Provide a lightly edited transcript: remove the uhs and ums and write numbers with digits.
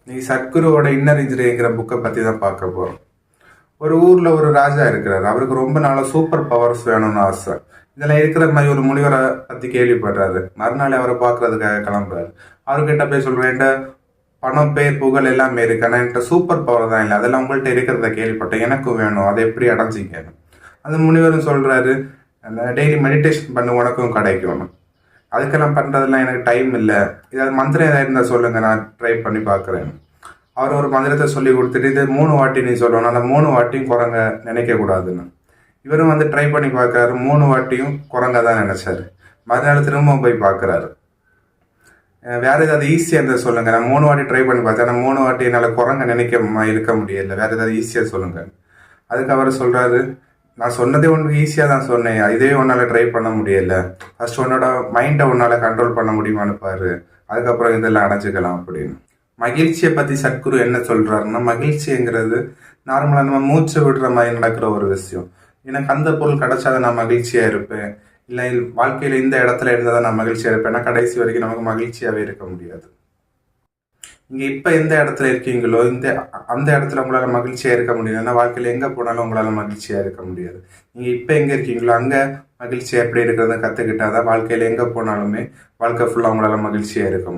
நீ சத்குருவோட இன்னர் இன்ஜினியரிங்கிற புக்கை பற்றி தான் பார்க்க போகிறோம். ஒரு ஊரில் ஒரு ராஜா இருக்கிறார். அவருக்கு ரொம்ப நாளாக சூப்பர் பவர்ஸ் வேணும்னு ஆசை. இதில் இருக்கிற மாதிரி ஒரு முனிவரை பற்றி கேள்விப்படுறாரு. மறுநாள் அவரை பார்க்கறதுக்காக கிளம்புறாரு. அவர்கிட்ட போய் சொல்கிறேன், பணம், பேர், புகழ் எல்லாமே இருக்கு, ஆனால் என்கிட்ட சூப்பர் பவர் தான் இல்லை, அதெல்லாம் உங்கள்கிட்ட இருக்கிறத கேள்விப்பட்டேன், எனக்கும் வேணும், அதை எப்படி அடைஞ்சிங்க? அந்த முனிவரும் சொல்கிறாரு, டெய்லி மெடிடேஷன் பண்ண உனக்கும் கிடைக்கும், அதுக்கெல்லாம் பண்ணுறதுலாம் எனக்கு டைம் இல்லை, ஏதாவது மந்திரம் ஏதாவது இருந்தால் சொல்லுங்கள், நான் ட்ரை பண்ணி பார்க்குறேன். அவர் ஒரு மந்திரத்தை சொல்லி கொடுத்துட்டு, இது 3 வாட்டி நீ சொல்லணும், அந்த 3 வாட்டியும் குரங்க நினைக்கக்கூடாதுன்னு. இவரும் வந்து ட்ரை பண்ணி பார்க்குறாரு, 3 வாட்டியும் குரங்க தான் நினைச்சாரு. மறுநாள் திரும்பவும் போய் பார்க்குறாரு, வேற ஏதாவது ஈஸியாக இருந்தால் சொல்லுங்க, நான் 3 வாட்டி ட்ரை பண்ணி பார்த்தேன், ஆனால் 3 வாட்டி என்னால் குரங்க இருக்க முடியல, வேற ஏதாவது ஈஸியாக சொல்லுங்க. அதுக்கு அவர் சொல்றாரு, நான் சொன்னதே உனக்கு ஈஸியாக தான் சொன்னேன், இதே உன்னால் ட்ரை பண்ண முடியல, ஃபர்ஸ்ட் உன்னோட மைண்டை உன்னால் கண்ட்ரோல் பண்ண முடியுமான்னு பாரு, அதுக்கப்புறம் இதெல்லாம் அடைஞ்சிக்கலாம் அப்படின்னு. மகிழ்ச்சியை பற்றி சத்குரு என்ன சொல்கிறாருன்னா, மகிழ்ச்சிங்கிறது நார்மலாக நம்ம மூச்சு விடுற மாதிரி நடக்கிற ஒரு விஷயம். எனக்கு அந்த பொருள் கிடைச்சாதான் நான் மகிழ்ச்சியாக இருப்பேன், இல்லை வாழ்க்கையில் இந்த இடத்துல இருந்தால் தான் நான் மகிழ்ச்சியாக இருப்பேன், ஏன்னா கடைசி வரைக்கும் நமக்கு மகிழ்ச்சியாகவே இருக்க முடியாது. நீங்கள் இப்போ எந்த இடத்துல இருக்கீங்களோ அந்த இடத்துல உங்களால் மகிழ்ச்சியாக இருக்க முடியலன்னா வாழ்க்கையில் எங்கே போனாலும் உங்களால் மகிழ்ச்சியாக இருக்க முடியாது. நீங்கள் இப்போ எங்கே இருக்கீங்களோ அங்கே மகிழ்ச்சியாக எப்படி இருக்கிறத கற்றுக்கிட்டாதான் வாழ்க்கையில் எங்கே போனாலுமே வாழ்க்கை ஃபுல்லாக உங்களால் மகிழ்ச்சியாக இருக்க முடியும்.